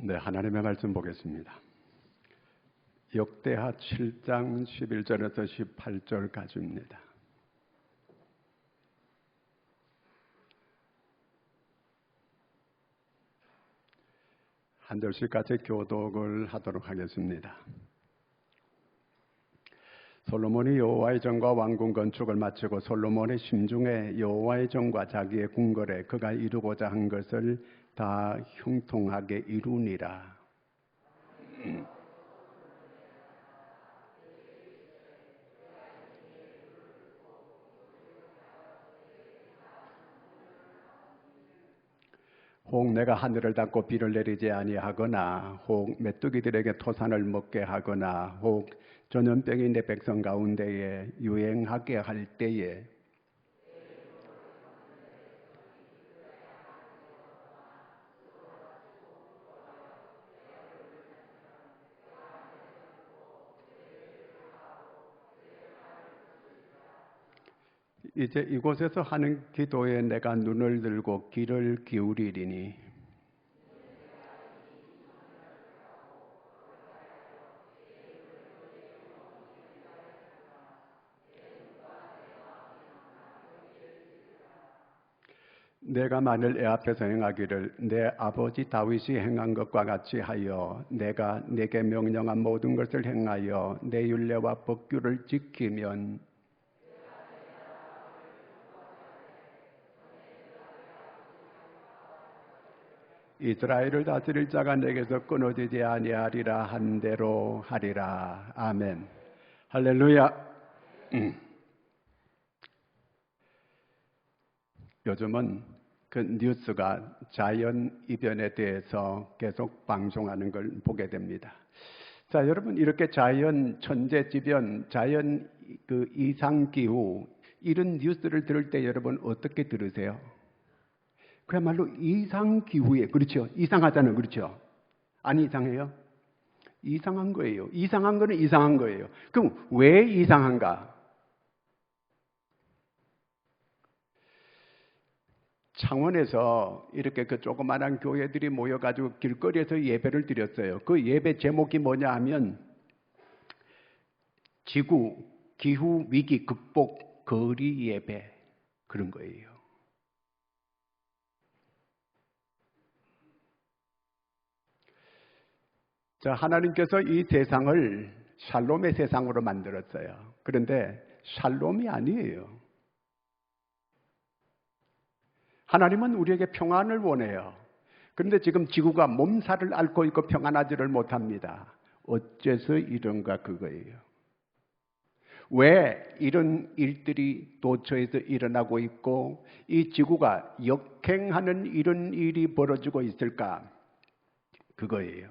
네, 하나님의 말씀 보겠습니다. 역대하 7장 11절에서 18절까지입니다. 한 절씩 같이 교독을 하도록 하겠습니다. 솔로몬이 여호와의 전과 왕궁 건축을 마치고 솔로몬의 심중에 여호와의 전과 자기의 궁궐에 그가 이루고자 한 것을 다 형통하게 이루니라. 혹 내가 하늘을 닫고 비를 내리지 아니하거나 혹 메뚜기들에게 토산을 먹게 하거나 혹 전염병이 내 백성 가운데에 유행하게 할 때에 이제 이곳에서 하는 기도에 내가 눈을 들고 귀를 기울이리니 내가 만일 애 앞에서 행하기를 내 아버지 다윗이 행한 것과 같이 하여 내가 내게 명령한 모든 것을 행하여 내 율례와 법규를 지키면 이스라엘을 다스릴 자가 내게서 끊어지지 아니하리라 한 대로 하리라. 아멘. 할렐루야. 요즘은 그 뉴스가 자연 이변에 대해서 계속 방송하는 걸 보게 됩니다. 자, 여러분 이렇게 자연 천재지변, 자연 그 이상기후 이런 뉴스를 들을 때 여러분 어떻게 들으세요? 그야말로 이상기후에, 그렇죠? 이상하잖아요. 그렇죠? 아니 이상해요? 이상한 거예요. 이상한 거는 이상한 거예요. 그럼 왜 이상한가? 창원에서 이렇게 그 조그마한 교회들이 모여가지고 길거리에서 예배를 드렸어요. 그 예배 제목이 뭐냐 하면 지구, 기후 위기 극복 거리 예배 그런 거예요. 자, 하나님께서 이 세상을 샬롬의 세상으로 만들었어요. 그런데 샬롬이 아니에요. 하나님은 우리에게 평안을 원해요. 그런데 지금 지구가 몸살을 앓고 있고 평안하지를 못합니다. 어째서 이런가 그거예요. 왜 이런 일들이 도처에서 일어나고 있고 이 지구가 역행하는 이런 일이 벌어지고 있을까? 그거예요.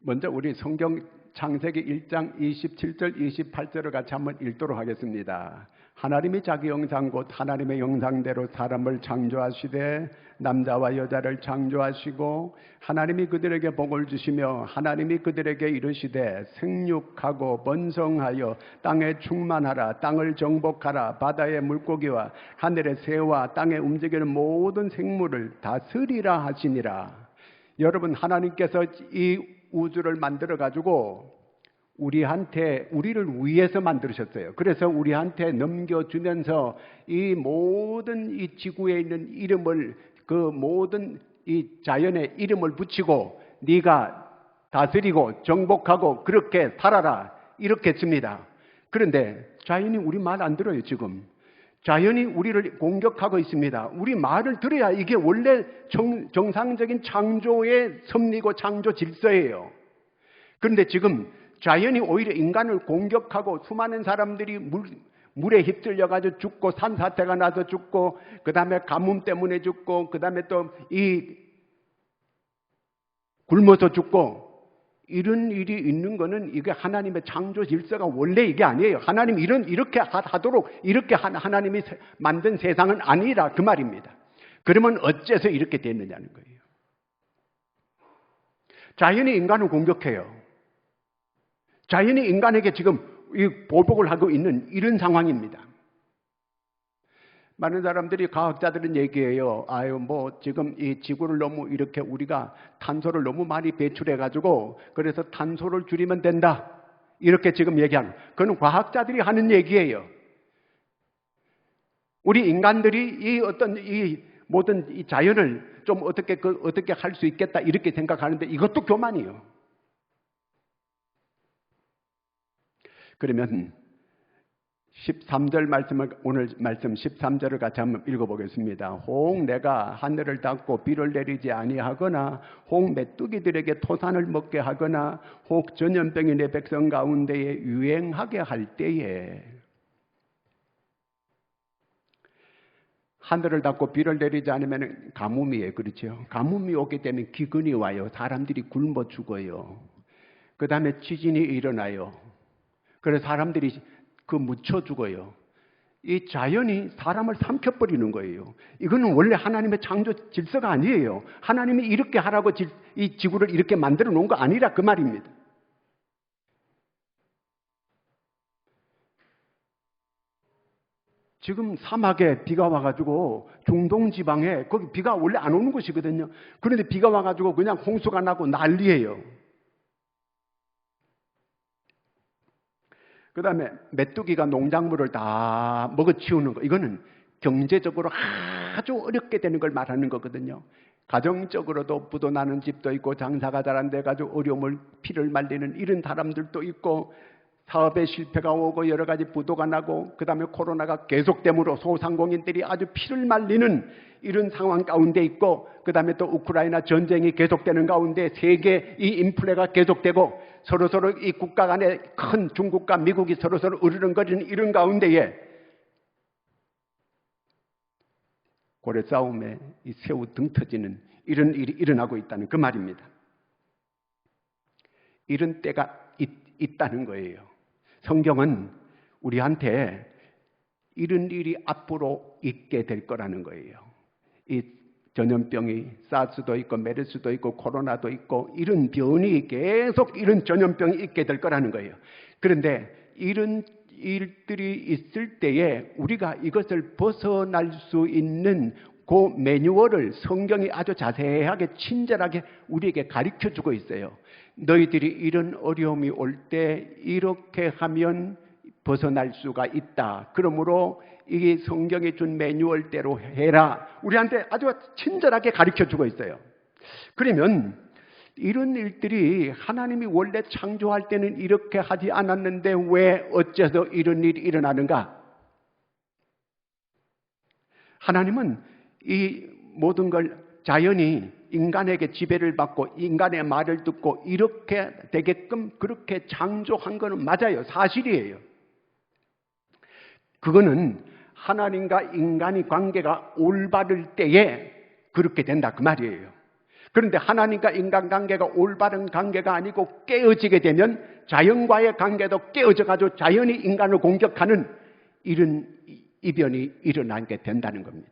먼저 우리 성경 창세기 1장 27절 28절을 같이 한번 읽도록 하겠습니다. 하나님이 자기 형상 곧 하나님의 형상대로 사람을 창조하시되 남자와 여자를 창조하시고 하나님이 그들에게 복을 주시며 하나님이 그들에게 이르시되 생육하고 번성하여 땅에 충만하라 땅을 정복하라 바다의 물고기와 하늘의 새와 땅에 움직이는 모든 생물을 다스리라 하시니라. 여러분 하나님께서 이 우주를 만들어 가지고 우리를 위해서 만드셨어요. 그래서 우리한테 넘겨주면서 이 모든 이 지구에 있는 이름을 그 모든 이 자연의 이름을 붙이고 네가 다스리고 정복하고 그렇게 살아라 이렇게 했습니다. 그런데 자연이 우리 말 안 들어요. 지금 자연이 우리를 공격하고 있습니다. 우리 말을 들어야 이게 원래 정상적인 창조의 섭리고 창조 질서예요. 그런데 지금 자연이 오히려 인간을 공격하고 수많은 사람들이 물에 휩쓸려가지고 죽고 산사태가 나서 죽고 그 다음에 가뭄 때문에 죽고 그 다음에 또 이 굶어서 죽고 이런 일이 있는 거는 이게 하나님의 창조 질서가 원래 이게 아니에요. 하나님이 이렇게 하도록 이렇게 하나님이 만든 세상은 아니라 그 말입니다. 그러면 어째서 이렇게 됐느냐는 거예요. 자연이 인간을 공격해요. 자연이 인간에게 지금 이 보복을 하고 있는 이런 상황입니다. 많은 사람들이, 과학자들은 얘기해요. 아유, 뭐 지금 이 지구를 너무 이렇게 우리가 탄소를 너무 많이 배출해가지고 그래서 탄소를 줄이면 된다. 이렇게 지금 얘기하는, 그건 과학자들이 하는 얘기예요. 우리 인간들이 이 어떤 이 모든 이 자연을 좀 어떻게 할 수 있겠다 이렇게 생각하는데 이것도 교만이에요. 그러면 13절 말씀을, 오늘 말씀 13절을 같이 한번 읽어보겠습니다. 혹 내가 하늘을 닫고 비를 내리지 아니하거나 혹 메뚜기들에게 토산을 먹게 하거나 혹 전염병이 내 백성 가운데에 유행하게 할 때에, 하늘을 닫고 비를 내리지 않으면 가뭄이에요. 그렇죠? 가뭄이 오기 때문에 기근이 와요. 사람들이 굶어 죽어요. 그 다음에 지진이 일어나요. 그래서 사람들이 묻혀 죽어요. 이 자연이 사람을 삼켜버리는 거예요. 이거는 원래 하나님의 창조 질서가 아니에요. 하나님이 이렇게 하라고 이 지구를 이렇게 만들어 놓은 거 아니라 그 말입니다. 지금 사막에 비가 와가지고 중동 지방에 거기 비가 원래 안 오는 곳이거든요. 그런데 비가 와가지고 그냥 홍수가 나고 난리예요. 그 다음에 메뚜기가 농작물을 다 먹어치우는 거, 이거는 경제적으로 아주 어렵게 되는 걸 말하는 거거든요. 가정적으로도 부도 나는 집도 있고 장사가 잘 안 돼가지고 어려움을 피를 말리는 이런 사람들도 있고, 사업에 실패가 오고 여러 가지 부도가 나고, 그 다음에 코로나가 계속됨으로 소상공인들이 아주 피를 말리는 이런 상황 가운데 있고, 그 다음에 또 우크라이나 전쟁이 계속되는 가운데 세계 이 인플레가 계속되고 서로서로 이 국가 간에 큰 중국과 미국이 서로서로 으르렁거리는 이런 가운데에 고래 싸움에 이 새우 등 터지는 이런 일이 일어나고 있다는 그 말입니다. 이런 때가 있다는 거예요. 성경은 우리한테 이런 일이 앞으로 있게 될 거라는 거예요. 이 전염병이 사스도 있고 메르스도 있고 코로나도 있고 이런 병이 계속 이런 전염병이 있게 될 거라는 거예요. 그런데 이런 일들이 있을 때에 우리가 이것을 벗어날 수 있는 그 매뉴얼을 성경이 아주 자세하게 친절하게 우리에게 가르쳐주고 있어요. 너희들이 이런 어려움이 올 때 이렇게 하면 벗어날 수가 있다. 그러므로 이게 성경이 준 매뉴얼대로 해라. 우리한테 아주 친절하게 가르쳐주고 있어요. 그러면 이런 일들이 하나님이 원래 창조할 때는 이렇게 하지 않았는데 왜 어째서 이런 일이 일어나는가? 하나님은 이 모든 걸 자연이 인간에게 지배를 받고 인간의 말을 듣고 이렇게 되게끔 그렇게 창조한 거는 맞아요. 사실이에요. 그거는 하나님과 인간의 관계가 올바를 때에 그렇게 된다 그 말이에요. 그런데 하나님과 인간 관계가 올바른 관계가 아니고 깨어지게 되면 자연과의 관계도 깨어져가지고 자연이 인간을 공격하는 이런 이변이 일어나게 된다는 겁니다.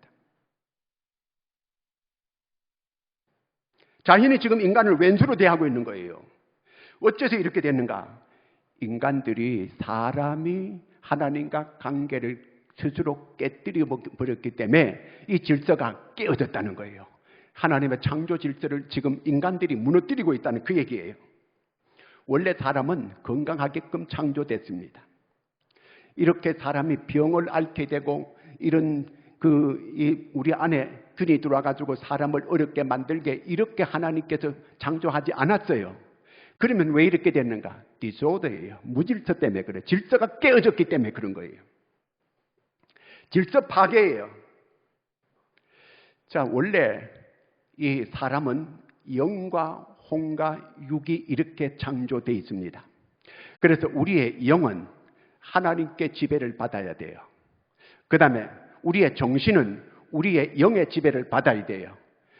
자연이 지금 인간을 왼수로 대하고 있는 거예요. 어째서 이렇게 됐는가? 인간들이 사람이 하나님과 관계를 스스로 깨뜨려 버렸기 때문에 이 질서가 깨어졌다는 거예요. 하나님의 창조 질서를 지금 인간들이 무너뜨리고 있다는 그 얘기예요. 원래 사람은 건강하게끔 창조됐습니다. 이렇게 사람이 병을 앓게 되고 이런 우리 안에 균이 들어와가지고 사람을 어렵게 만들게 이렇게 하나님께서 창조하지 않았어요. 그러면 왜 이렇게 됐는가? 디소더예요. 무질서 때문에 그래. 질서가 깨어졌기 때문에 그런 거예요. 질서 파괴예요. 자, 원래 이 사람은 영과 혼과 육이 이렇게 창조되어 있습니다. 그래서 우리의 영은 하나님께 지배를 받아야 돼요. 그 다음에 우리의 정신은 우리의 영의 지배를 받아야 돼요.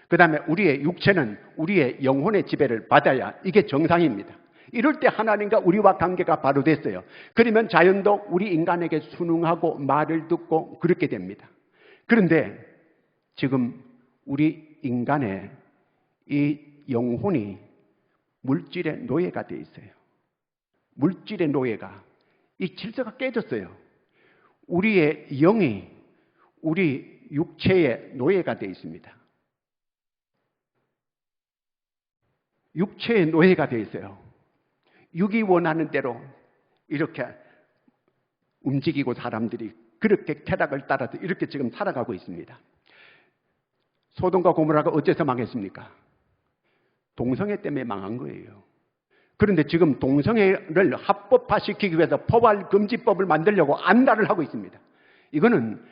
그 다음에 우리의 육체는 우리의 영혼의 지배를 받아야 이게 정상입니다. 이럴 때 하나님과 우리와 관계가 바로 됐어요. 그러면 자연도 우리 인간에게 순응하고 말을 듣고 그렇게 됩니다. 그런데 지금 우리 인간의 이 영혼이 물질의 노예가 되어 있어요. 물질의 노예가 이 질서가 깨졌어요. 우리의 영이 우리 육체의 노예가 되어 있습니다. 육체의 노예가 되어 있어요. 육이 원하는 대로 이렇게 움직이고 사람들이 그렇게 쾌락을 따라서 이렇게 지금 살아가고 있습니다. 소돔과 고모라가 어째서 망했습니까? 동성애 때문에 망한 거예요. 그런데 지금 동성애를 합법화시키기 위해서 포괄금지법을 만들려고 안달을 하고 있습니다. 이거는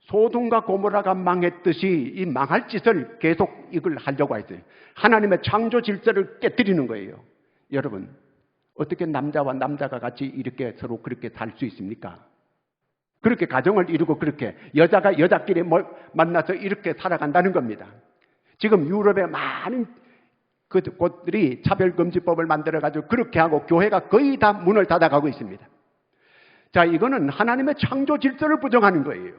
소돔과 고모라가 망했듯이 이 망할 짓을 계속 이걸 하려고 했어요. 하나님의 창조 질서를 깨뜨리는 거예요. 여러분, 어떻게 남자와 남자가 같이 이렇게 서로 그렇게 살 수 있습니까? 그렇게 가정을 이루고 그렇게 여자가 여자끼리 만나서 이렇게 살아간다는 겁니다. 지금 유럽의 많은 그 곳들이 차별금지법을 만들어가지고 그렇게 하고 교회가 거의 다 문을 닫아가고 있습니다. 자, 이거는 하나님의 창조 질서를 부정하는 거예요.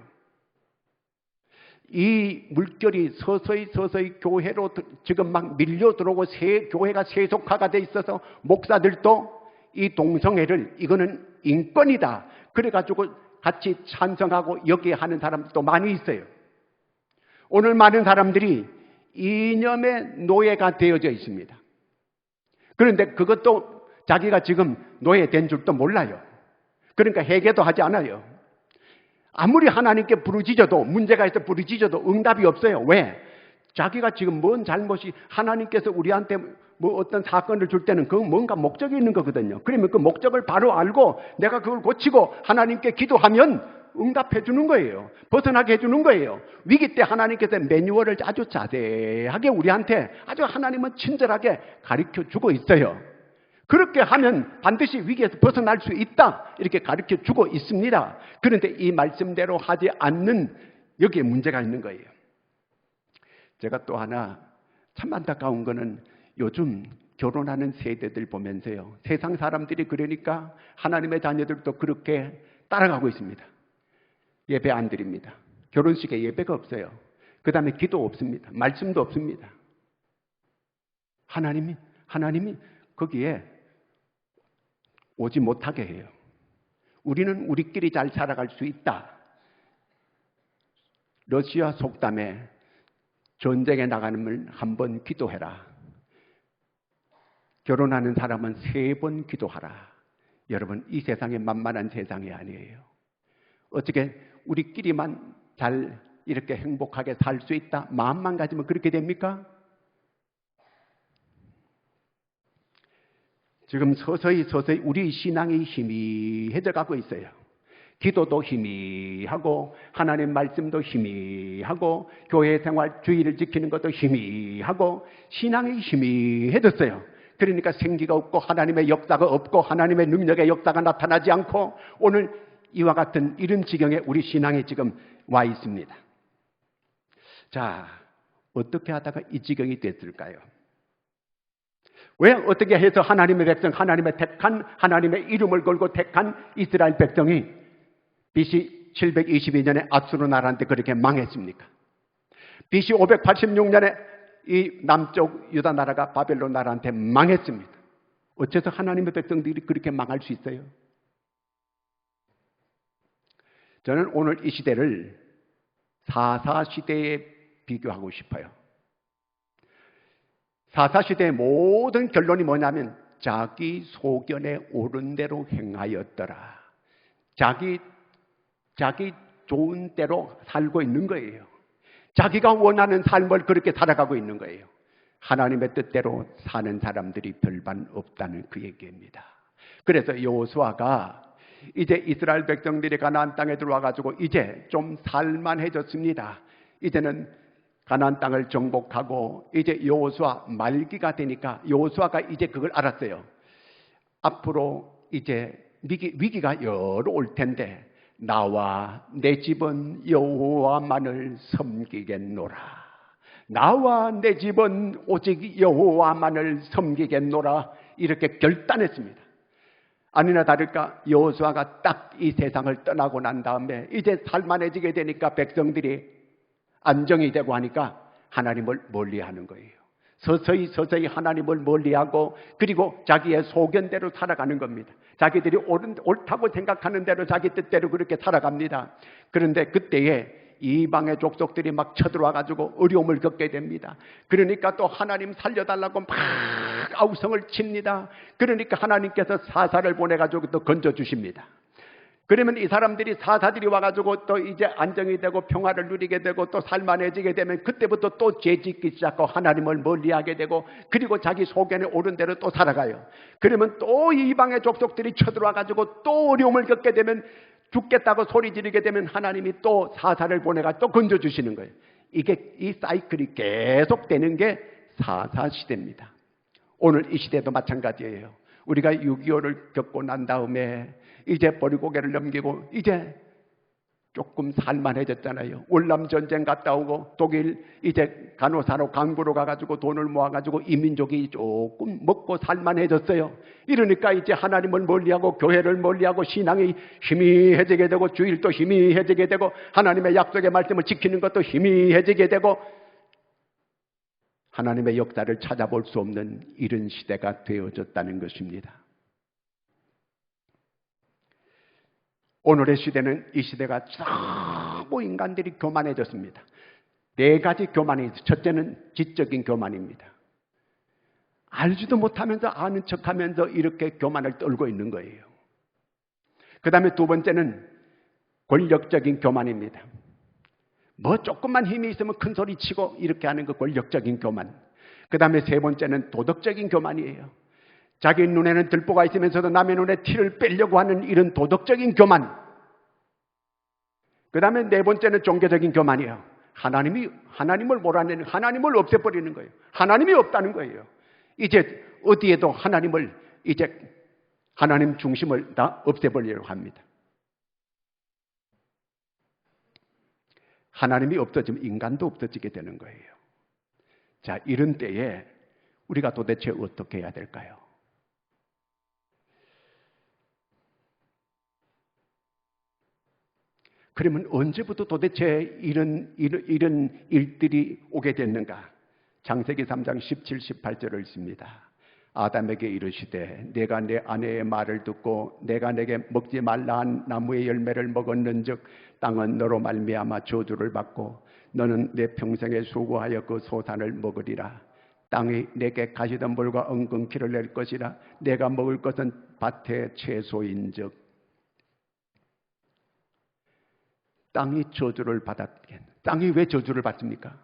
이 물결이 서서히 교회로 지금 막 밀려 들어오고 교회가 세속화가 돼 있어서 목사들도 이 동성애를 이거는 인권이다. 그래가지고 같이 찬성하고 여기에 하는 사람들도 많이 있어요. 오늘 많은 사람들이 이념의 노예가 되어져 있습니다. 그런데 그것도 자기가 지금 노예된 줄도 몰라요. 그러니까 회개도 하지 않아요. 아무리 하나님께 부르짖어도 문제가 있어 부르짖어도 응답이 없어요. 왜? 자기가 지금 뭔 잘못이 하나님께서 우리한테 뭐 어떤 사건을 줄 때는 그 뭔가 목적이 있는 거거든요. 그러면 그 목적을 바로 알고 내가 그걸 고치고 하나님께 기도하면 응답해 주는 거예요. 벗어나게 해주는 거예요. 위기 때 하나님께서 매뉴얼을 아주 자세하게 우리한테 아주 하나님은 친절하게 가르쳐 주고 있어요. 그렇게 하면 반드시 위기에서 벗어날 수 있다 이렇게 가르쳐 주고 있습니다. 그런데 이 말씀대로 하지 않는 여기에 문제가 있는 거예요. 제가 또 하나 참 안타까운 거는 요즘 결혼하는 세대들 보면서요. 세상 사람들이 그러니까 하나님의 자녀들도 그렇게 따라가고 있습니다. 예배 안 드립니다. 결혼식에 예배가 없어요. 그 다음에 기도 없습니다. 말씀도 없습니다. 하나님이 거기에 오지 못하게 해요. 우리는 우리끼리 잘 살아갈 수 있다. 러시아 속담에 전쟁에 나가는 한번 기도해라. 결혼하는 사람은 3번 기도하라. 여러분, 이 세상이 만만한 세상이 아니에요. 어떻게 우리끼리만 잘 이렇게 행복하게 살 수 있다? 마음만 가지면 그렇게 됩니까? 지금 서서히 우리 신앙이 희미해져 가고 있어요. 기도도 희미하고 하나님 말씀도 희미하고 교회 생활 주의를 지키는 것도 희미하고 신앙이 희미해졌어요. 그러니까 생기가 없고 하나님의 역사가 없고 하나님의 능력의 역사가 나타나지 않고 오늘 이와 같은 이런 지경에 우리 신앙이 지금 와 있습니다. 자, 어떻게 하다가 이 지경이 됐을까요? 왜 어떻게 해서 하나님의 백성, 하나님의 택한, 하나님의 이름을 걸고 택한 이스라엘 백성이 BC 722년에 아수르 나라한테 그렇게 망했습니까? BC 586년에 이 남쪽 유다 나라가 바벨론 나라한테 망했습니다. 어째서 하나님의 백성들이 그렇게 망할 수 있어요? 저는 오늘 이 시대를 4.4 시대에 비교하고 싶어요. 4.4 시대의 모든 결론이 뭐냐면 자기 소견에 옳은 대로 행하였더라. 자기 좋은 대로 살고 있는 거예요. 자기가 원하는 삶을 그렇게 살아가고 있는 거예요. 하나님의 뜻대로 사는 사람들이 별반 없다는 그 얘기입니다. 그래서 여호수아가 이제 이스라엘 백성들이 가나안 땅에 들어와 가지고 이제 좀 살만해졌습니다. 이제는 가나안 땅을 정복하고 이제 여호수아 말기가 되니까 여호수아가 이제 그걸 알았어요. 앞으로 이제 위기가 여러 올 텐데 나와 내 집은 여호와만을 섬기겠노라. 나와 내 집은 오직 여호와만을 섬기겠노라. 이렇게 결단했습니다. 아니나 다를까 여호수아가 딱 이 세상을 떠나고 난 다음에 이제 살만해지게 되니까 백성들이 안정이 되고 하니까 하나님을 멀리하는 거예요. 서서히 하나님을 멀리하고 그리고 자기의 소견대로 살아가는 겁니다. 자기들이 옳다고 생각하는 대로 자기 뜻대로 그렇게 살아갑니다. 그런데 그때에 이방의 족속들이 막 쳐들어와 가지고 어려움을 겪게 됩니다. 그러니까 또 하나님 살려달라고 막 아우성을 칩니다. 그러니까 하나님께서 사사를 보내 가지고 또 건져 주십니다. 그러면 이 사람들이 사사들이 와가지고 또 이제 안정이 되고 평화를 누리게 되고 또 살만해지게 되면 그때부터 또 죄짓기 시작하고 하나님을 멀리하게 되고 그리고 자기 소견에 옳은 대로 또 살아가요. 그러면 또 이방의 족속들이 쳐들어와가지고 또 어려움을 겪게 되면 죽겠다고 소리 지르게 되면 하나님이 또 사사를 보내가 또 건져주시는 거예요. 이게 이 사이클이 계속되는 게 사사시대입니다. 오늘 이 시대도 마찬가지예요. 우리가 6.25를 겪고 난 다음에 이제 보리고개를 넘기고 이제 조금 살만해졌잖아요. 월남전쟁 갔다 오고 독일 이제 간호사로 강부로 가가지고 돈을 모아가지고 이민족이 조금 먹고 살만해졌어요. 이러니까 이제 하나님을 멀리하고 교회를 멀리하고 신앙이 희미해지게 되고 주일도 희미해지게 되고 하나님의 약속의 말씀을 지키는 것도 희미해지게 되고 하나님의 역사를 찾아볼 수 없는 이런 시대가 되어졌다는 것입니다. 오늘의 시대는 이 시대가 너무 인간들이 교만해졌습니다. 4가지 교만이 있어요. 첫째는 지적인 교만입니다. 알지도 못하면서 아는 척하면서 이렇게 교만을 떨고 있는 거예요. 그 다음에 2번째는 권력적인 교만입니다. 뭐 조금만 힘이 있으면 큰 소리 치고 이렇게 하는 거 권력적인 교만. 그 다음에 3번째는 도덕적인 교만이에요. 자기 눈에는 들보가 있으면서도 남의 눈에 티를 빼려고 하는 이런 도덕적인 교만. 그 다음에 4번째는 종교적인 교만이에요. 하나님을 몰아내는, 하나님을 없애버리는 거예요. 하나님이 없다는 거예요. 이제 어디에도 하나님을, 이제 하나님 중심을 다 없애버리려고 합니다. 하나님이 없어지면 인간도 없어지게 되는 거예요. 자, 이런 때에 우리가 도대체 어떻게 해야 될까요? 그러면 언제부터 도대체 이런 일들이 오게 됐는가? 창세기 3장 17, 18절을 읽습니다. 아담에게 이르시되 내가 내 아내의 말을 듣고 내가 내게 먹지 말라 한 나무의 열매를 먹었는즉 땅은 너로 말미암아 저주를 받고 너는 내 평생에 수고하여 그 소산을 먹으리라. 땅이 내게 가시덤불과 엉겅퀴를 낼 것이라. 내가 먹을 것은 밭의 채소인즉. 땅이 저주를 받았겠. 땅이 왜 저주를 받습니까?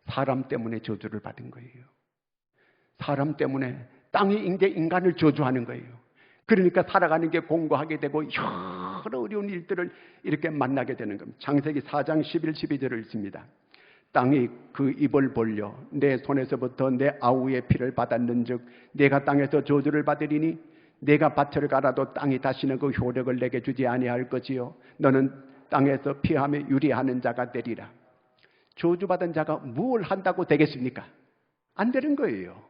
사람 때문에 저주를 받은 거예요. 사람 때문에 땅이 이제 인간을 저주하는 거예요. 그러니까 살아가는 게 공고하게 되고 여러 어려운 일들을 이렇게 만나게 되는 겁니다. 창세기 4장 11, 12절을 읽습니다. 땅이 그 입을 벌려 내 손에서부터 내 아우의 피를 받았는즉 내가 땅에서 저주를 받으리니 내가 밭을 갈아도 땅이 다시는 그 효력을 내게 주지 아니할 것이요 너는 땅에서 피하며 유리하는 자가 되리라. 저주받은 자가 무엇을 한다고 되겠습니까? 안 되는 거예요.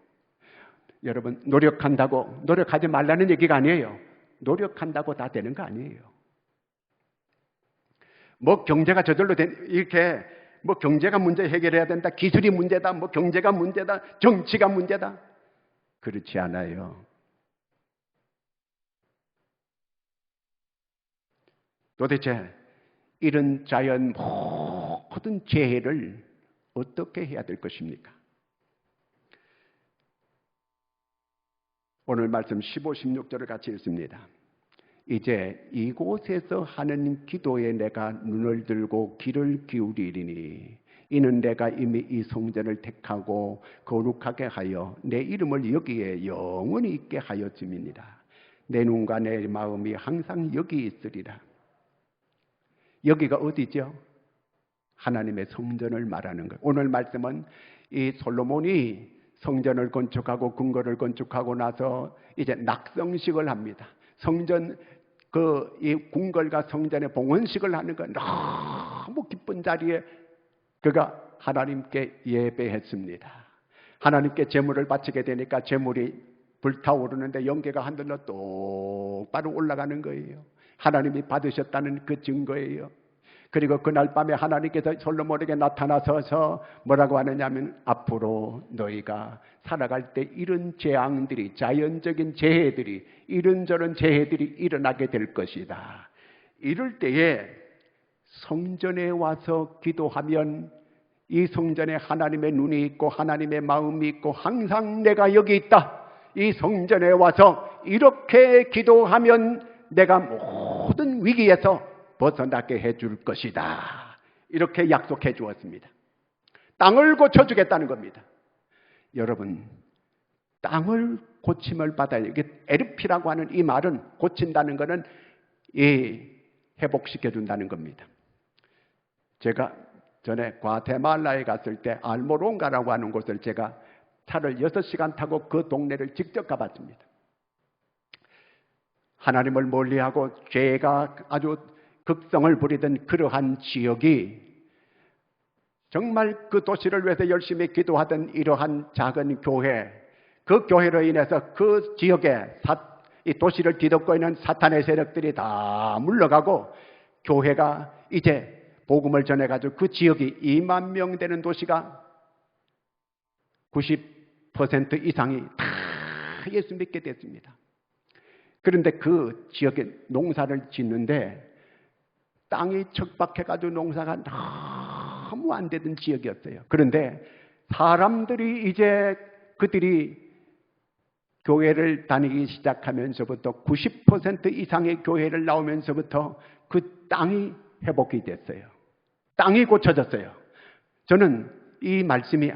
여러분, 노력하지 말라는 얘기가 아니에요. 노력한다고 다 되는 거 아니에요. 뭐 경제가 저절로 이렇게 뭐 경제가 문제 해결해야 된다, 기술이 문제다, 뭐 경제가 문제다, 정치가 문제다. 그렇지 않아요. 도대체 이런 자연 모든 재해를 어떻게 해야 될 것입니까? 오늘 말씀 15, 16절을 같이 읽습니다. 이제 이곳에서 하는 기도에 내가 눈을 들고 귀를 기울이리니 이는 내가 이미 이 성전을 택하고 거룩하게 하여 내 이름을 여기에 영원히 있게 하였음이니라. 내 눈과 내 마음이 항상 여기 있으리라. 여기가 어디죠? 하나님의 성전을 말하는 거예요. 오늘 말씀은 이 솔로몬이 성전을 건축하고 궁궐을 건축하고 나서 이제 낙성식을 합니다. 성전 이 궁궐과 성전의 봉헌식을 하는 건 너무 기쁜 자리에 그가 하나님께 예배했습니다. 하나님께 제물을 바치게 되니까 제물이 불타오르는데 연기가 하늘로 똑바로 올라가는 거예요. 하나님이 받으셨다는 그 증거예요. 그리고 그날 밤에 하나님께서 솔로몬에게 나타나서서 뭐라고 하느냐면 앞으로 너희가 살아갈 때 이런 재앙들이, 자연적인 재해들이, 이런저런 재해들이 일어나게 될 것이다. 이럴 때에 성전에 와서 기도하면 이 성전에 하나님의 눈이 있고 하나님의 마음이 있고 항상 내가 여기 있다. 이 성전에 와서 이렇게 기도하면 내가 모든 위기에서 벗어나게 해줄 것이다. 이렇게 약속해 주었습니다. 땅을 고쳐주겠다는 겁니다. 여러분, 땅을 고침을 받아야, 이게 에르피라고 하는 이 말은 고친다는 것은 회복시켜준다는 겁니다. 제가 전에 과테말라에 갔을 때 알모롱가라고 하는 곳을 제가 차를 6시간 타고 그 동네를 직접 가봤습니다. 하나님을 멀리하고 죄가 아주 극성을 부리던 그러한 지역이 정말 그 도시를 위해서 열심히 기도하던 이러한 작은 교회, 그 교회로 인해서 그 지역에 이 도시를 뒤덮고 있는 사탄의 세력들이 다 물러가고 교회가 이제 복음을 전해가지고 그 지역이 2만 명 되는 도시가 90% 이상이 다 예수 믿게 됐습니다. 그런데 그 지역에 농사를 짓는데 땅이 척박해가지고 농사가 너무 안 되던 지역이었어요. 그런데 사람들이 이제 그들이 교회를 다니기 시작하면서부터 90% 이상의 교회를 나오면서부터 그 땅이 회복이 됐어요. 땅이 고쳐졌어요. 저는 이 말씀이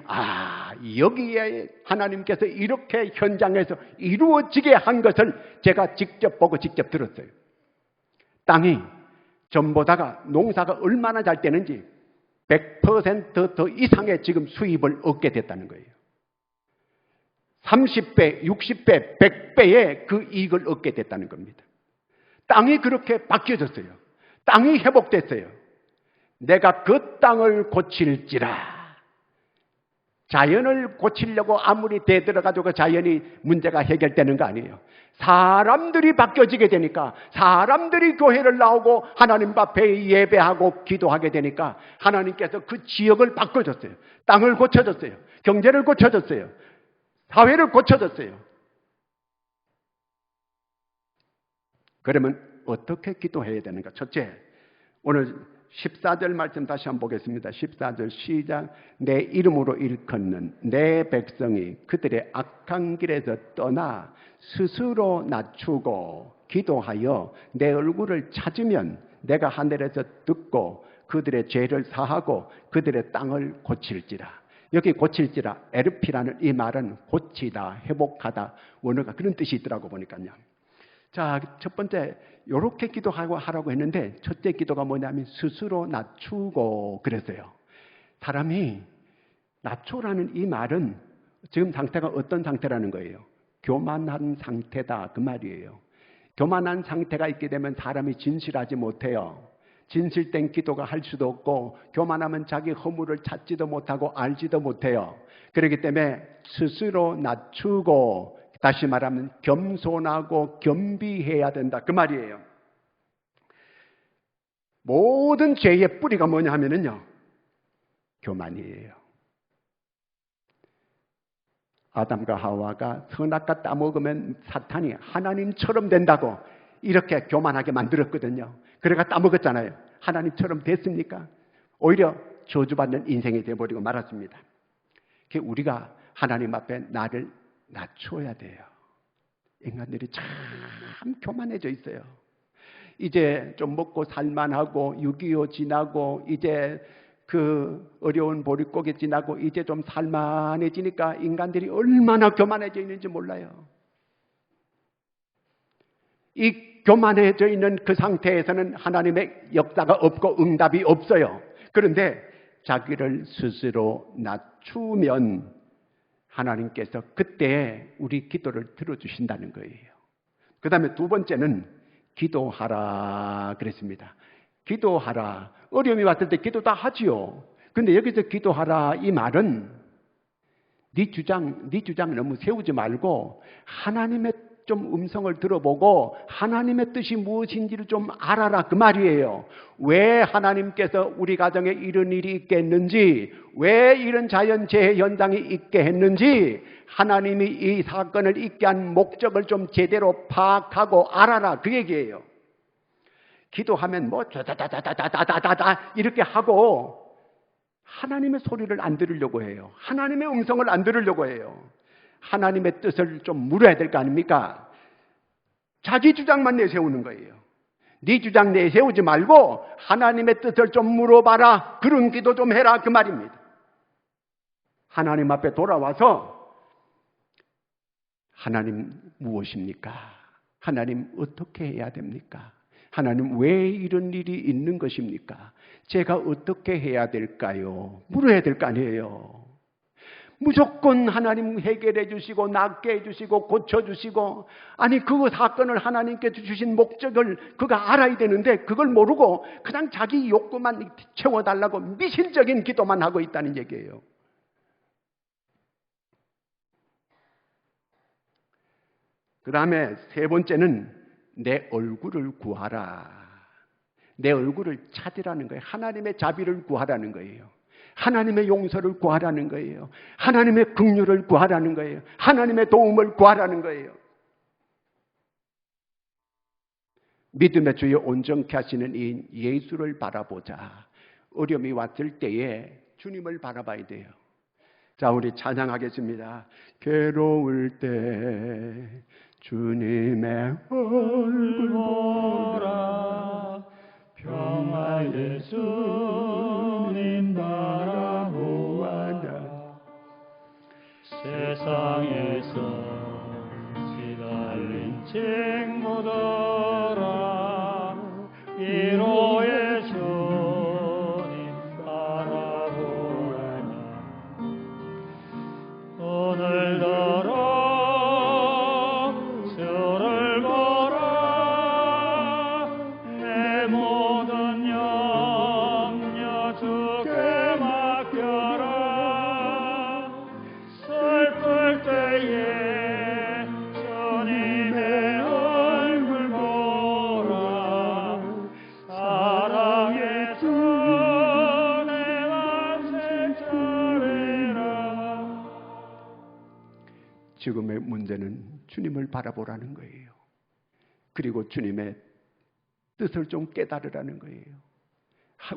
여기에 하나님께서 이렇게 현장에서 이루어지게 한 것을 제가 직접 보고 직접 들었어요. 땅이 전보다가 농사가 얼마나 잘 되는지 100% 더 이상의 지금 수입을 얻게 됐다는 거예요. 30배, 60배, 100배의 그 이익을 얻게 됐다는 겁니다. 땅이 그렇게 바뀌어졌어요. 땅이 회복됐어요. 내가 그 땅을 고칠지라. 자연을 고치려고 아무리 대들어가지고 그 자연이 문제가 해결되는 거 아니에요. 사람들이 바뀌어지게 되니까, 사람들이 교회를 나오고 하나님 앞에 예배하고 기도하게 되니까 하나님께서 그 지역을 바꿔줬어요. 땅을 고쳐줬어요. 경제를 고쳐줬어요. 사회를 고쳐줬어요. 그러면 어떻게 기도해야 되는가? 첫째, 오늘 14절 말씀 다시 한번 보겠습니다. 14절 시작. 내 이름으로 일컫는 내 백성이 그들의 악한 길에서 떠나 스스로 낮추고 기도하여 내 얼굴을 찾으면 내가 하늘에서 듣고 그들의 죄를 사하고 그들의 땅을 고칠지라. 여기 고칠지라, 에르피라는 이 말은 고치다, 회복하다, 원어가 그런 뜻이 있더라고 보니까요. 자, 첫 번째 이렇게 기도하고 하라고 했는데 첫째 기도가 뭐냐면 스스로 낮추고 그랬어요. 사람이 낮추라는 이 말은 지금 상태가 어떤 상태라는 거예요? 교만한 상태다 그 말이에요. 교만한 상태가 있게 되면 사람이 진실하지 못해요. 진실된 기도가 할 수도 없고 교만하면 자기 허물을 찾지도 못하고 알지도 못해요. 그렇기 때문에 스스로 낮추고 다시 말하면 겸손하고 겸비해야 된다 그 말이에요. 모든 죄의 뿌리가 뭐냐 하면은요, 교만이에요. 아담과 하와가 선악과 따먹으면 사탄이 하나님처럼 된다고 이렇게 교만하게 만들었거든요. 그래가 따먹었잖아요. 하나님처럼 됐습니까? 오히려 저주받는 인생이 되어버리고 말았습니다. 우리가 하나님 앞에 나를 낮춰야 돼요. 인간들이 참 교만해져 있어요. 이제 좀 먹고 살만하고 6.25 지나고 이제 그 어려운 보릿고개 지나고 이제 좀 살만해지니까 인간들이 얼마나 교만해져 있는지 몰라요. 이 교만해져 있는 그 상태에서는 하나님의 역사가 없고 응답이 없어요. 그런데 자기를 스스로 낮추면 하나님께서 그때 우리 기도를 들어주신다는 거예요. 그 다음에 두 번째는 기도하라 그랬습니다. 기도하라. 어려움이 왔을 때 기도 다 하지요. 근데 여기서 기도하라 이 말은 네 주장 너무 세우지 말고 하나님의 좀 음성을 들어보고 하나님의 뜻이 무엇인지를 좀 알아라 그 말이에요. 왜 하나님께서 우리 가정에 이런 일이 있게 했는지, 왜 이런 자연재해 현상이 있게 했는지, 하나님이 이 사건을 있게 한 목적을 좀 제대로 파악하고 알아라 그 얘기예요. 기도하면 뭐 다다다다다다다다 이렇게 하고 하나님의 소리를 안 들으려고 해요. 하나님의 음성을 안 들으려고 해요. 하나님의 뜻을 좀 물어야 될 거 아닙니까? 자기 주장만 내세우는 거예요. 네 주장 내세우지 말고 하나님의 뜻을 좀 물어봐라. 그런 기도 좀 해라 그 말입니다. 하나님 앞에 돌아와서 하나님 무엇입니까? 하나님 어떻게 해야 됩니까? 하나님 왜 이런 일이 있는 것입니까? 제가 어떻게 해야 될까요? 물어야 될 거 아니에요. 무조건 하나님 해결해 주시고 낫게 해 주시고 고쳐 주시고, 아니 그 사건을 하나님께서 주신 목적을 그가 알아야 되는데 그걸 모르고 그냥 자기 욕구만 채워달라고 미신적인 기도만 하고 있다는 얘기예요. 그 다음에 세 번째는 내 얼굴을 구하라. 내 얼굴을 찾으라는 거예요. 하나님의 자비를 구하라는 거예요. 하나님의 용서를 구하라는 거예요. 하나님의 긍휼을 구하라는 거예요. 하나님의 도움을 구하라는 거예요. 믿음의 주여 온전케 하시는 이 예수를 바라보자. 어려움이 왔을 때에 주님을 바라봐야 돼요. 자, 우리 찬양하겠습니다. 괴로울 때 주님의 얼굴 보라, 평화의 주님 바라보아라. 세상에서 시달린 친구들아, 위로의 주님 바라보아라. 오늘도 지금의 문제는 주님을 바라보라는 거예요. 그리고 주님의 뜻을 좀 깨달으라는 거예요.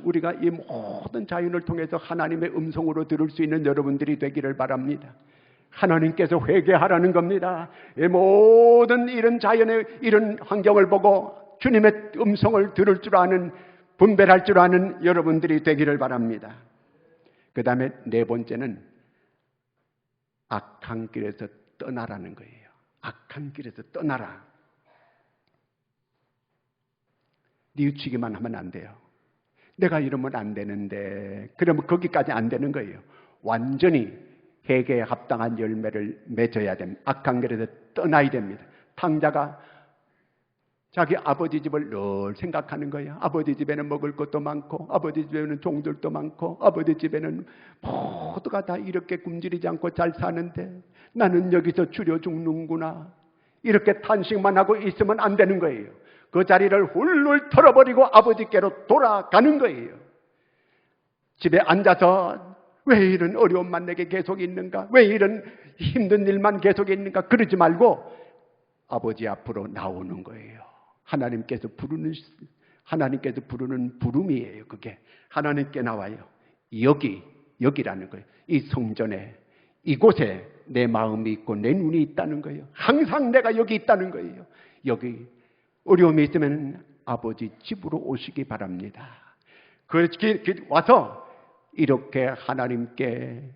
우리가 이 모든 자연을 통해서 하나님의 음성으로 들을 수 있는 여러분들이 되기를 바랍니다. 하나님께서 회개하라는 겁니다. 이 모든 이런 자연의 이런 환경을 보고 주님의 음성을 들을 줄 아는, 분별할 줄 아는 여러분들이 되기를 바랍니다. 그 다음에 네 번째는 악한 길에서 떠나라는 거예요. 악한 길에서 떠나라. 뉘우치기만 하면 안 돼요. 내가 이러면 안 되는데, 그러면 거기까지 안 되는 거예요. 완전히 회개에 합당한 열매를 맺어야 됩니다. 악한 길에서 떠나야 됩니다. 탕자가 자기 아버지 집을 늘 생각하는 거예요. 아버지 집에는 먹을 것도 많고, 아버지 집에는 종들도 많고, 아버지 집에는 모두가 다 이렇게 굶주리지 않고 잘 사는데 나는 여기서 줄여 죽는구나. 이렇게 탄식만 하고 있으면 안 되는 거예요. 그 자리를 훌훌 털어버리고 아버지께로 돌아가는 거예요. 집에 앉아서 왜 이런 어려움만 내게 계속 있는가? 왜 이런 힘든 일만 계속 있는가? 그러지 말고 아버지 앞으로 나오는 거예요. 하나님께서 부르는 부름이에요. 그게 하나님께 나와요. 여기라는 거예요. 이 성전에, 이곳에 내 마음이 있고 내 눈이 있다는 거예요. 항상 내가 여기 있다는 거예요. 여기 어려움이 있으면 아버지 집으로 오시기 바랍니다. 그렇게 와서 이렇게 하나님께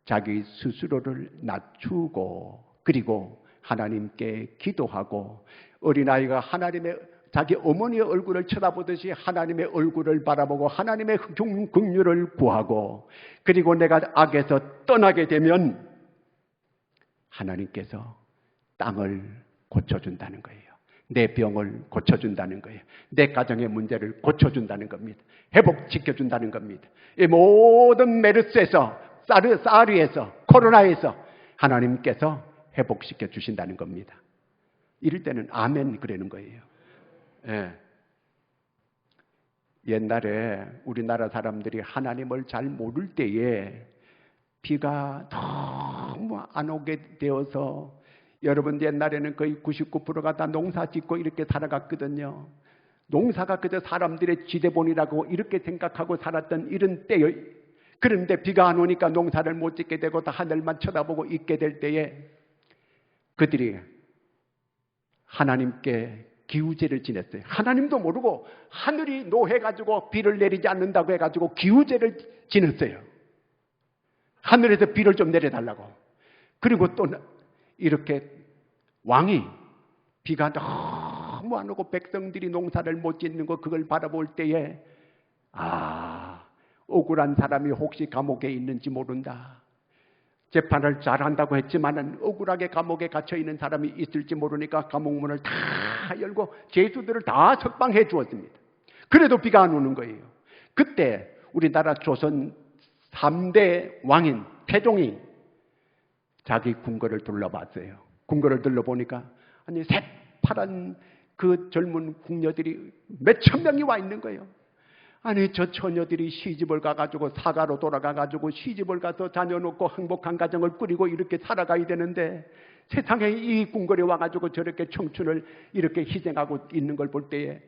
자기 스스로를 낮추고, 그리고 하나님께 기도하고, 어린아이가 하나님의 자기 어머니의 얼굴을 쳐다보듯이 하나님의 얼굴을 바라보고 하나님의 긍휼을 구하고, 그리고 내가 악에서 떠나게 되면 하나님께서 땅을 고쳐준다는 거예요. 내 병을 고쳐준다는 거예요. 내 가정의 문제를 고쳐준다는 겁니다. 회복시켜준다는 겁니다. 이 모든 메르스에서, 사르에서, 코로나에서 하나님께서 회복시켜 주신다는 겁니다. 이럴 때는 아멘 그러는 거예요. 예. 옛날에 우리나라 사람들이 하나님을 잘 모를 때에 비가 너무 안 오게 되어서 여러분 옛날에는 거의 99%가 다 농사 짓고 이렇게 살아갔거든요. 농사가 그저 사람들의 지대본이라고 이렇게 생각하고 살았던 이런 때요. 그런데 비가 안 오니까 농사를 못 짓게 되고 다 하늘만 쳐다보고 있게 될 때에 그들이 하나님께 기우제를 지냈어요. 하나님도 모르고 하늘이 노해가지고 비를 내리지 않는다고 해가지고 기우제를 지냈어요. 하늘에서 비를 좀 내려달라고. 그리고 또 이렇게 왕이 비가 너무 안 오고 백성들이 농사를 못 짓는 거 그걸 바라볼 때에 억울한 사람이 혹시 감옥에 있는지 모른다. 재판을 잘한다고 했지만은 억울하게 감옥에 갇혀 있는 사람이 있을지 모르니까 감옥 문을 다 열고 죄수들을 다 석방해 주었습니다. 그래도 비가 안 오는 거예요. 그때 우리나라 조선 3대 왕인 태종이 자기 궁궐을 둘러봤어요. 궁궐을 둘러보니까 아니 새파란 그 젊은 궁녀들이 몇천 명이 와 있는 거예요. 아니 저 처녀들이 시집을 가가지고 사가로 돌아가가지고 시집을 가서 자녀 놓고 행복한 가정을 꾸리고 이렇게 살아가야 되는데 세상에 이 궁궐에 와가지고 저렇게 청춘을 이렇게 희생하고 있는 걸 볼 때에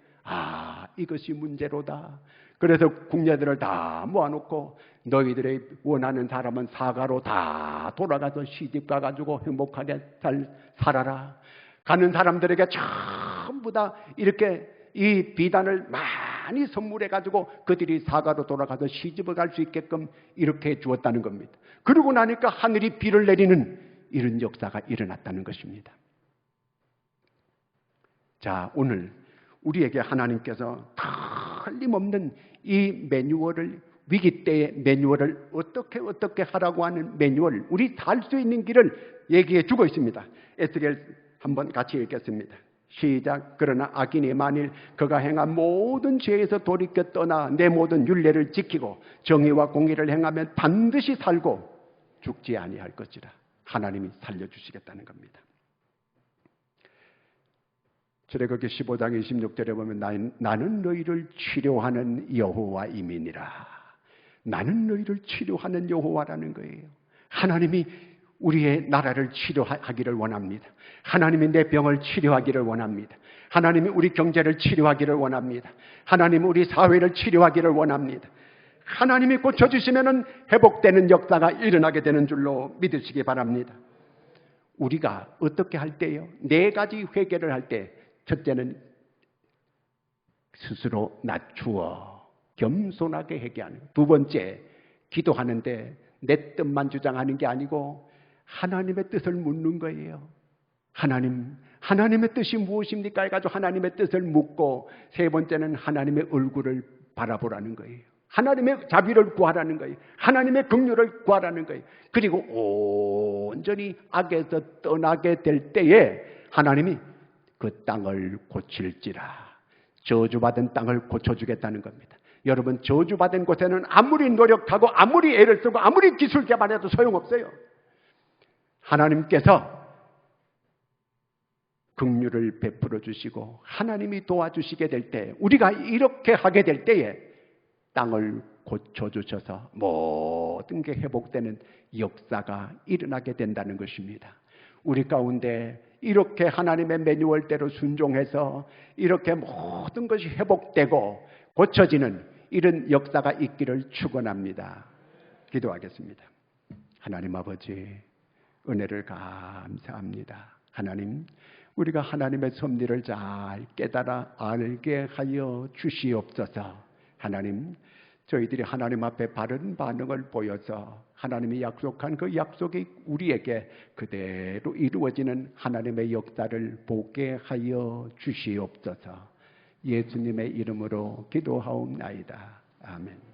이것이 문제로다. 그래서 궁녀들을 다 모아놓고 너희들의 원하는 사람은 사가로 다 돌아가서 시집 가가지고 행복하게 잘 살아라. 가는 사람들에게 전부 다 이렇게 이 비단을 많이 선물해가지고 그들이 사가로 돌아가서 시집을 갈 수 있게끔 이렇게 해 주었다는 겁니다. 그러고 나니까 하늘이 비를 내리는 이런 역사가 일어났다는 것입니다. 자, 오늘 우리에게 하나님께서 틀림없는 이 매뉴얼을 위기 때의 매뉴얼을 어떻게 하라고 하는 매뉴얼, 우리 살 수 있는 길을 얘기해 주고 있습니다. 에스겔 한번 같이 읽겠습니다. 시작. 그러나 악인이 만일 그가 행한 모든 죄에서 돌이켜 떠나 내 모든 율례를 지키고 정의와 공의를 행하면 반드시 살고 죽지 아니할 것이라. 하나님이 살려주시겠다는 겁니다. 출애굽기 15장 26절에 보면 나는 너희를 치료하는 여호와임이니라. 나는 너희를 치료하는 여호와라는 거예요. 하나님이 우리의 나라를 치료하기를 원합니다. 하나님이 내 병을 치료하기를 원합니다. 하나님이 우리 경제를 치료하기를 원합니다. 하나님이 우리 사회를 치료하기를 원합니다. 하나님이 고쳐주시면 회복되는 역사가 일어나게 되는 줄로 믿으시기 바랍니다. 우리가 어떻게 할 때요? 4가지 회개를 할 때 첫째는 스스로 낮추어 겸손하게 회개하는 것. 두 번째, 기도하는데 내 뜻만 주장하는 게 아니고 하나님의 뜻을 묻는 거예요. 하나님의 뜻이 무엇입니까? 해가지고 하나님의 뜻을 묻고, 세 번째는 하나님의 얼굴을 바라보라는 거예요. 하나님의 자비를 구하라는 거예요. 하나님의 긍휼을 구하라는 거예요. 그리고 온전히 악에서 떠나게 될 때에 하나님이 그 땅을 고칠지라. 저주받은 땅을 고쳐주겠다는 겁니다. 여러분, 저주받은 곳에는 아무리 노력하고 아무리 애를 쓰고 아무리 기술 개발해도 소용없어요. 하나님께서 긍휼을 베풀어 주시고 하나님이 도와주시게 될 때, 우리가 이렇게 하게 될 때에 땅을 고쳐주셔서 모든 게 회복되는 역사가 일어나게 된다는 것입니다. 우리 가운데 이렇게 하나님의 매뉴얼대로 순종해서 이렇게 모든 것이 회복되고 고쳐지는 이런 역사가 있기를 축원합니다. 기도하겠습니다. 하나님 아버지, 은혜를 감사합니다. 하나님, 우리가 하나님의 섭리를 잘 깨달아 알게 하여 주시옵소서. 하나님, 저희들이 하나님 앞에 바른 반응을 보여서 하나님이 약속한 그 약속이 우리에게 그대로 이루어지는 하나님의 역사를 보게 하여 주시옵소서. 예수님의 이름으로 기도하옵나이다. 아멘.